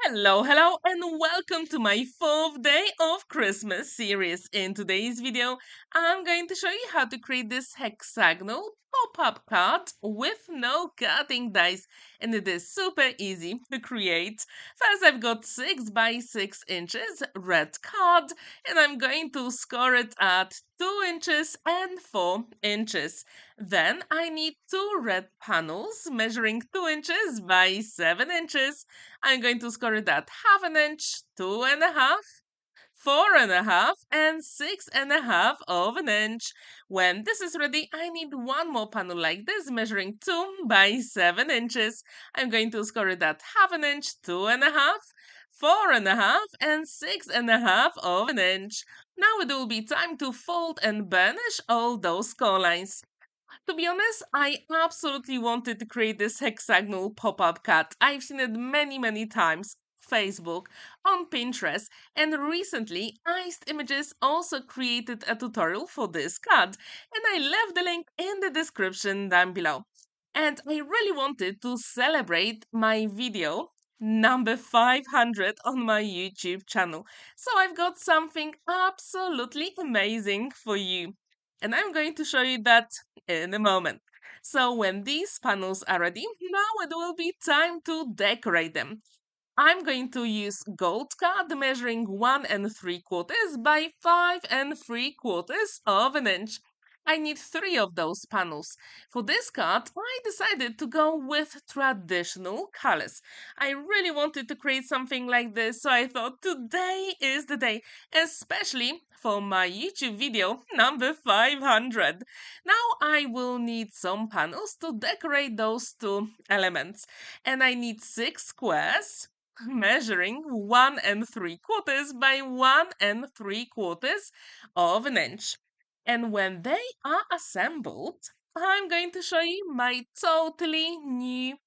Hello, and welcome to my fourth day of Christmas series. In today's video, I'm going to show you how to create this hexagonal pop-up card with no cutting dice, and it is super easy to create. First, I've got 6 by 6 inches red card, and I'm going to score it at 2 inches and 4 inches. Then I need 2 red panels measuring 2 inches by 7 inches. I'm going to score it at half an inch, 2.5, 4.5, and 6.5 of an inch. When this is ready, I need one more panel like this, measuring 2 by 7 inches. I'm going to score it at half an inch, 2.5, 4.5, and 6.5 of an inch. Now it will be time to fold and burnish all those score lines. To be honest, I absolutely wanted to create this hexagonal pop-up card. I've seen it many times. Facebook, on Pinterest, and recently Iced Images also created a tutorial for this card, and I left the link in the description down below. And I really wanted to celebrate my video number 500 on my YouTube channel. So I've got something absolutely amazing for you. And I'm going to show you that in a moment. So when these panels are ready, now it will be time to decorate them. I'm going to use gold card measuring 1 3/4 by 5 3/4 of an inch. I need 3 of those panels. For this card, I decided to go with traditional colors. I really wanted to create something like this, so I thought today is the day, especially for my YouTube video number 500. Now I will need some panels to decorate those two elements, and I need 6 squares measuring 1 3/4 by 1 3/4 of an inch. And when they are assembled, I'm going to show you my totally new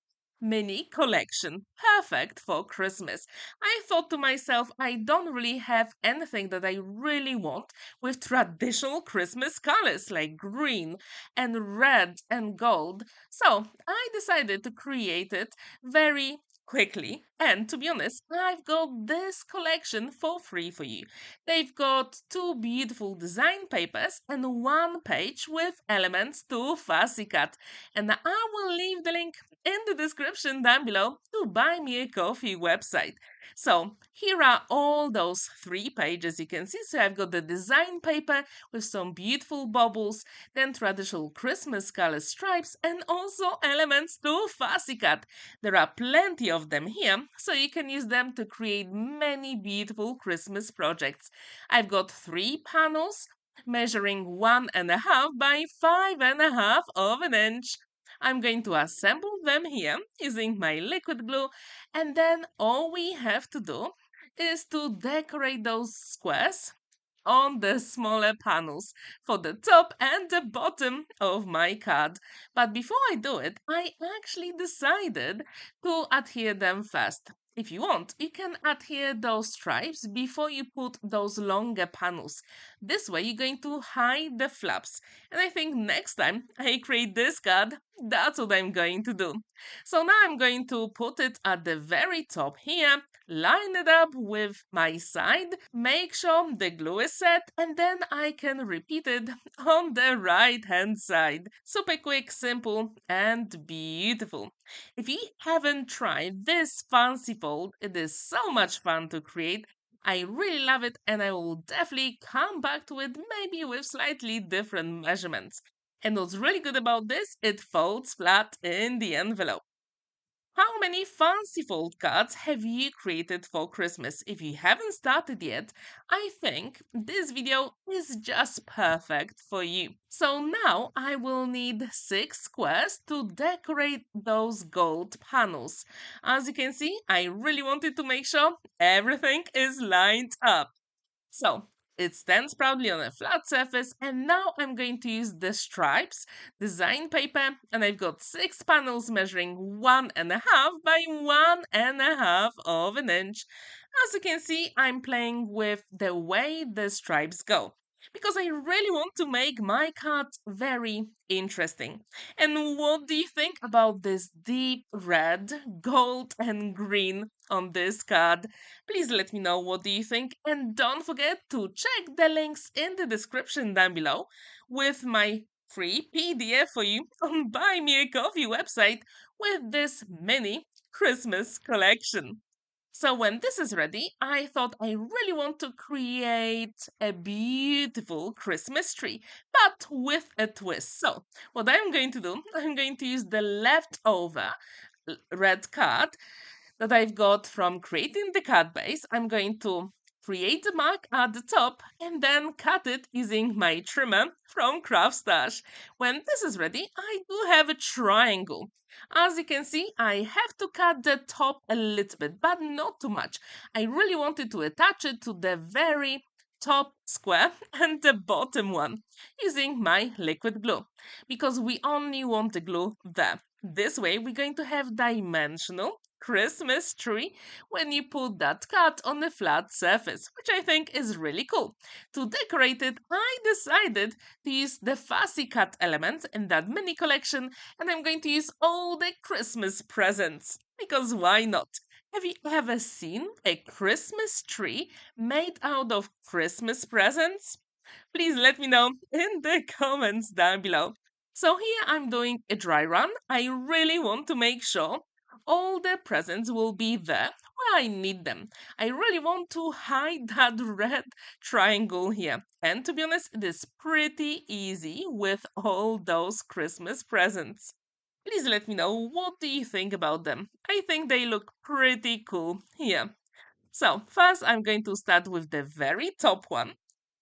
mini collection. Perfect for Christmas. I thought to myself, I don't really have anything that I really want with traditional Christmas colors like green and red and gold. So I decided to create it very quickly. And to be honest, I've got this collection for free for you. They've got 2 beautiful design papers and 1 page with elements to fussy cut. And I will leave the link in the description down below to buy me a coffee website. So here are all those 3 pages you can see. So I've got the design paper with some beautiful bubbles, then traditional Christmas color stripes, and also elements to fussy cut. There are plenty of them here, so you can use them to create many beautiful Christmas projects. I've got 3 panels measuring 1.5 by 5.5 of an inch. I'm going to assemble them here using my liquid glue, and then all we have to do is to decorate those squares on the smaller panels for the top and the bottom of my card. But before I do it, I actually decided to adhere them first. If you want, you can adhere those stripes before you put those longer panels. This way, you're going to hide the flaps. And I think next time I create this card, that's what I'm going to do. So now I'm going to put it at the very top here, line it up with my side, make sure the glue is set, and then I can repeat it on the right hand side. Super quick, simple, and beautiful. If you haven't tried this fancy fold, it is so much fun to create. I really love it, and I will definitely come back to it maybe with slightly different measurements. And what's really good about this, it folds flat in the envelope. How many fancy fold cards have you created for Christmas? If you haven't started yet, I think this video is just perfect for you. So now I will need 6 squares to decorate those gold panels. As you can see, I really wanted to make sure everything is lined up. So it stands proudly on a flat surface, and now I'm going to use the stripes design paper, and I've got 6 panels measuring 1.5 by 1.5 of an inch. As you can see, I'm playing with the way the stripes go. because I really want to make my card very interesting. And what do you think about this deep red, gold, and green on this card? Please let me know what do you think, and don't forget to check the links in the description down below with my free PDF for you on Buy Me a Coffee website with this mini Christmas collection. So when this is ready, I thought I really want to create a beautiful Christmas tree, but with a twist. So what I'm going to do, I'm going to use the leftover red card that I've got from creating the card base. I'm going to create the mark at the top and then cut it using my trimmer from Craft Stash. When this is ready, I do have a triangle. As you can see, I have to cut the top a little bit, but not too much. I really wanted to attach it to the very top square and the bottom one using my liquid glue because we only want the glue there. This way, we're going to have dimensional Christmas tree when you put that cut on a flat surface, which I think is really cool. To decorate it, I decided to use the fussy cut elements in that mini collection, and I'm going to use all the Christmas presents. Because why not? Have you ever seen a Christmas tree made out of Christmas presents? Please let me know in the comments down below. So here I'm doing a dry run. I really want to make sure all the presents will be there where I need them. I really want to hide that red triangle here. And to be honest, it is pretty easy with all those Christmas presents. Please let me know what do you think about them. I think they look pretty cool here. So first I'm going to start with the very top one.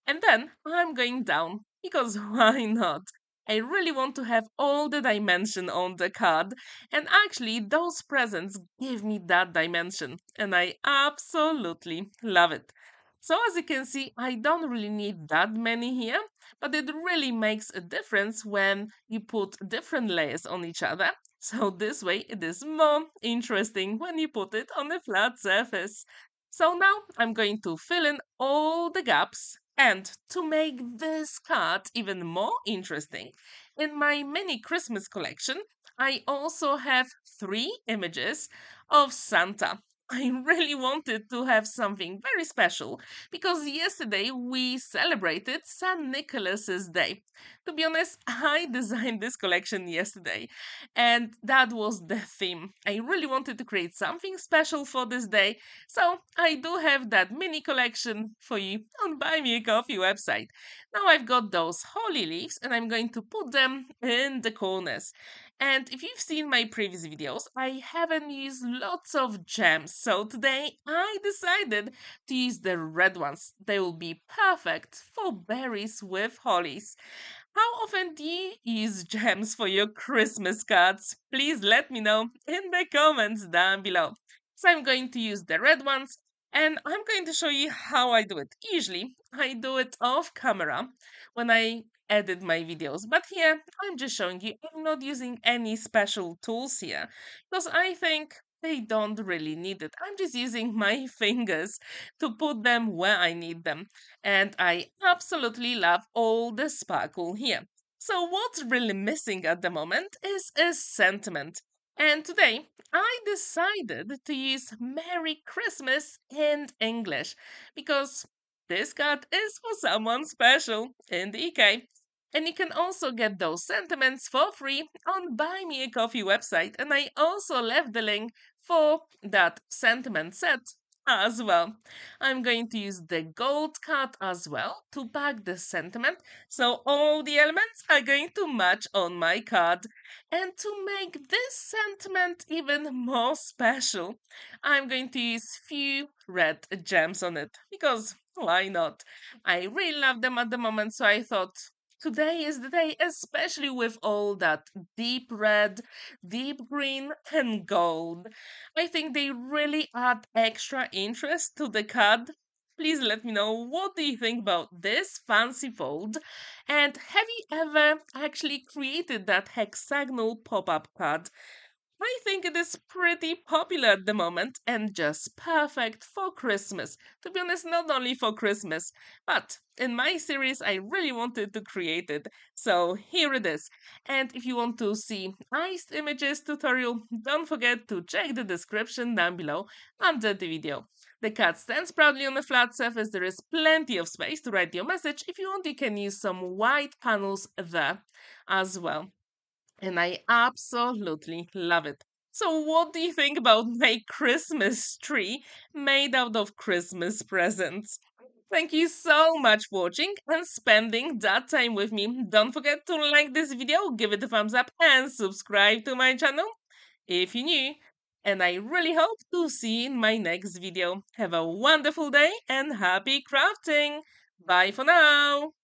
And then I'm going down because why not? I really want to have all the dimension on the card, and actually, those presents give me that dimension, and I absolutely love it. So, as you can see, I don't really need that many here, but it really makes a difference when you put different layers on each other. So, this way, it is more interesting when you put it on a flat surface. So now I'm going to fill in all the gaps, and to make this card even more interesting, in my mini Christmas collection, I also have 3 images of Santa. I really wanted to have something very special because yesterday we celebrated St. Nicholas's Day. To be honest, I designed this collection yesterday and that was the theme. I really wanted to create something special for this day, so I do have that mini collection for you on Buy Me a Coffee website. Now I've got those holly leaves and I'm going to put them in the corners. And if you've seen my previous videos, I haven't used lots of gems. So today I decided to use the red ones. They will be perfect for berries with hollies. How often do you use gems for your Christmas cards? Please let me know in the comments down below. So I'm going to use the red ones and I'm going to show you how I do it. Usually I do it off camera when I edit my videos, but here I'm just showing you I'm not using any special tools here because I think they don't really need it. I'm just using my fingers to put them where I need them. And I absolutely love all the sparkle here. So what's really missing at the moment is a sentiment. And today I decided to use Merry Christmas in English because this card is for someone special in the UK. And you can also get those sentiments for free on Buy Me a Coffee website. And I also left the link for that sentiment set as well. I'm going to use the gold card as well to back the sentiment. So all the elements are going to match on my card. And to make this sentiment even more special, I'm going to use few red gems on it because why not? I really love them at the moment, so I thought today is the day, especially with all that deep red, deep green, and gold. I think they really add extra interest to the card. Please let me know what do you think about this fancy fold, and have you ever actually created that hexagonal pop-up card? I think it is pretty popular at the moment and just perfect for Christmas. To be honest, not only for Christmas, but in my series, I really wanted to create it. So here it is. And if you want to see iced images tutorial, don't forget to check the description down below under the video. The card stands proudly on a flat surface. There is plenty of space to write your message. If you want, you can use some white panels there as well, and I absolutely love it. So, what do you think about my Christmas tree made out of Christmas presents? Thank you so much for watching and spending that time with me. Don't forget to like this video, give it a thumbs up, and subscribe to my channel if you're new. And I really hope to see you in my next video. Have a wonderful day and happy crafting! Bye for now!